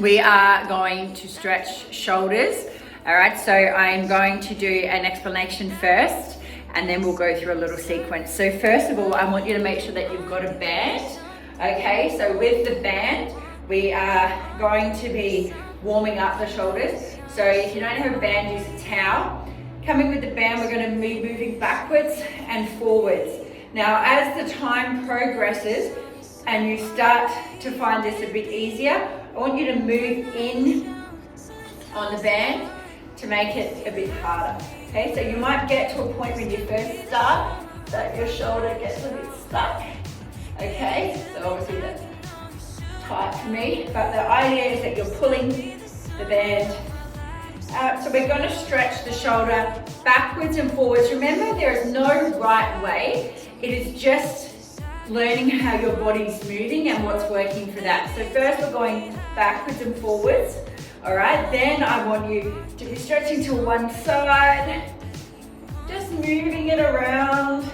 we are going to stretch shoulders. All right, so I'm going to do an explanation first, and then we'll go through a little sequence. So first of all, I want you to make sure that you've got a band. Okay, so with the band, we are going to be warming up the shoulders. So if you don't have a band, use a towel. Coming with the band, we're going to be moving backwards and forwards. Now, as the time progresses and you start to find this a bit easier, I want you to move in on the band to make it a bit harder. Okay, so you might get to a point when you first start that your shoulder gets a bit stuck. Okay, so obviously that's tight for me, but the idea is that you're pulling the band out. So we're going to stretch the shoulder backwards and forwards. Remember, there is no right way. It is just learning how your body's moving and what's working for that. So first we're going backwards and forwards. All right, then I want you to be stretching to one side, just moving it around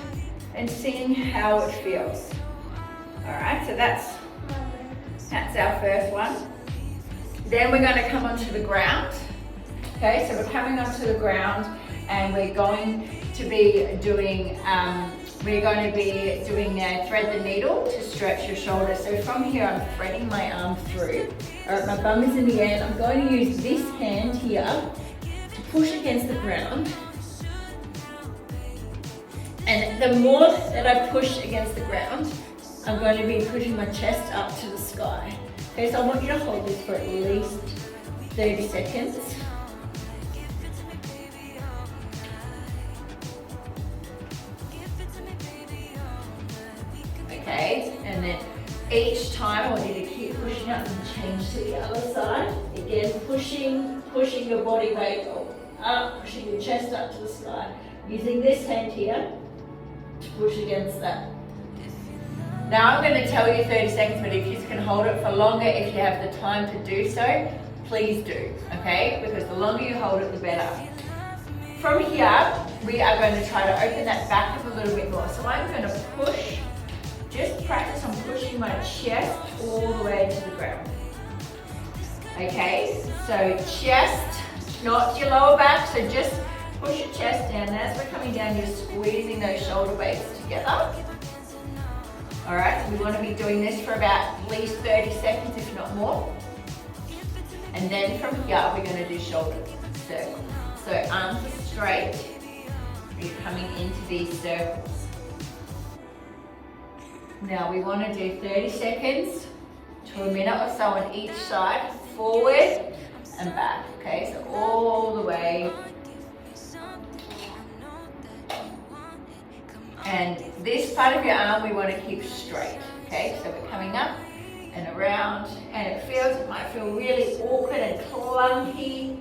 and seeing how it feels. All right, so that's our first one. Then we're going to come onto the ground. Okay, so we're coming onto the ground and we're going to be doing thread the needle to stretch your shoulder. So from here, I'm threading my arm through. All right, my bum is in the air. I'm going to use this hand here to push against the ground. And the more that I push against the ground, I'm going to be pushing my chest up to the sky. Okay, so I want you to hold this for at least 30 seconds. Okay, and then each time I want you to keep pushing up and change to the other side. Again, pushing your body weight up, pushing your chest up to the sky. Using this hand here to push against that. Now I'm going to tell you 30 seconds, but if you can hold it for longer, if you have the time to do so, please do, okay? Because the longer you hold it, the better. From here, we are going to try to open that back up a little bit more. So I'm going to push. Just practice on pushing my chest all the way to the ground. Okay, so chest, not your lower back, so just push your chest down. And as we're coming down, you're squeezing those shoulder blades together. All right, so we want to be doing this for about at least 30 seconds, if not more. And then from here, we're going to do shoulder circles. So arms are straight, you're coming into these circles. Now we want to do 30 seconds to a minute or so on each side, forward and back, okay? So all the way. And this part of your arm we want to keep straight, okay? So we're coming up and around, and it might feel really awkward and clunky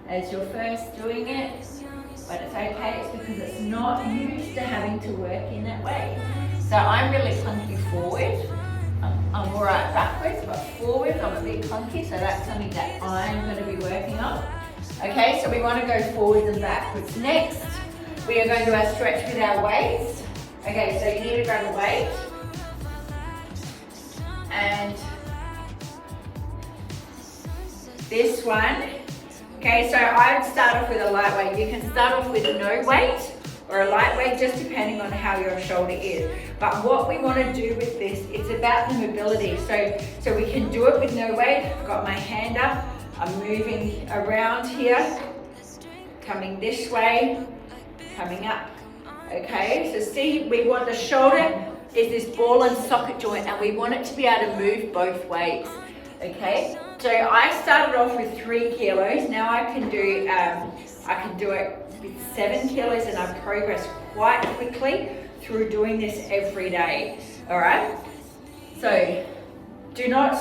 as you're first doing it, but it's okay, it's because it's not used to having to work in that way. So I'm really clunky forward. I'm all right backwards, but forward I'm a bit clunky, so that's something that I'm going to be working on. Okay, so we want to go forwards and backwards. Next, we are going to do our stretch with our weights. Okay, so you need to grab a weight. And this one. Okay, so I'd start off with a light weight. You can start off with no weight or a light weight, just depending on how your shoulder is. But what we want to do with this, it's about the mobility. So we can do it with no weight. I've got my hand up. I'm moving around here, coming this way, coming up. Okay, so see, we want the shoulder is this ball and socket joint, and we want it to be able to move both ways. Okay, so I started off with 3 kilos. Now I can do it with 7 kilos, and I've progressed quite quickly through doing this every day. All right, so do not,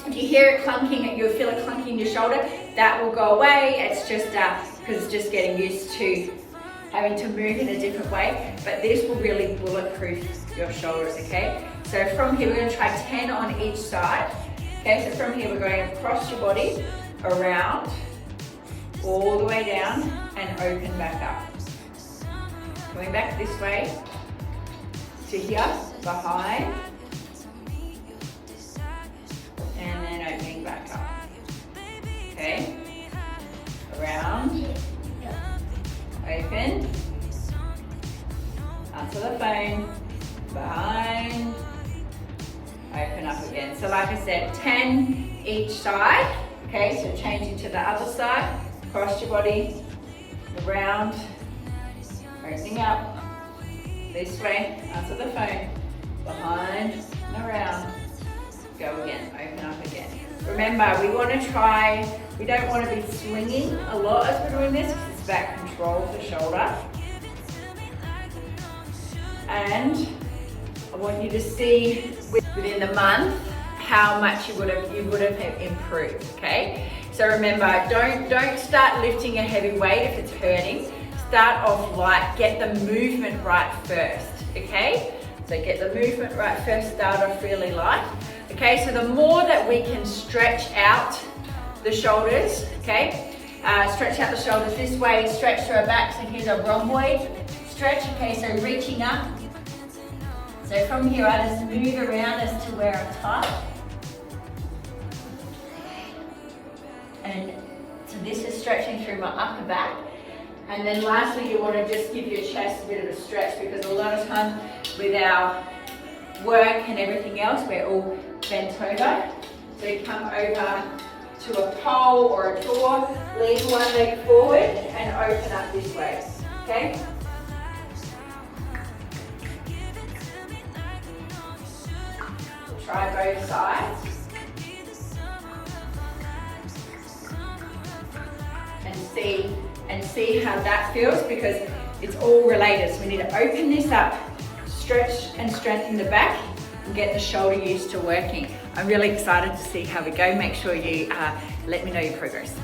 if you hear it clunking, you feel it clunking in your shoulder, that will go away. It's just because it's just getting used to having to move in a different way, but this will really bulletproof your shoulders, okay? So from here, we're gonna try 10 on each side. Okay, so from here, we're going across your body, around, all the way down, and open back up. Going back this way, to here, behind, and then opening back up. Okay, around, open, answer the phone, behind, open up again. So like I said, 10 each side. Okay, so changing to the other side, cross your body, around, opening up, this way, answer the phone, behind and around, go again, open up again. Remember, we want to try, we don't want to be swinging a lot as we're doing this because it's about control of the shoulder. And I want you to see within the month how much you would have improved, okay? So remember, don't start lifting a heavy weight if it's hurting. Start off light, get the movement right first, okay? So get the movement right first, start off really light. Okay, so the more that we can stretch out the shoulders, okay? Stretch out the shoulders this way, stretch through our back. So here's a rhomboid stretch, okay? So reaching up. So from here, I just move around as to where I'm tight. And so this is stretching through my upper back. And then lastly, you want to just give your chest a bit of a stretch because a lot of times with our work and everything else, we're all bent over. So you come over to a pole or a door, lean one leg forward and open up this way, okay? Try both sides. And see how that feels because it's all related. So we need to open this up, stretch and strengthen the back and get the shoulder used to working. I'm really excited to see how we go. Make sure you let me know your progress.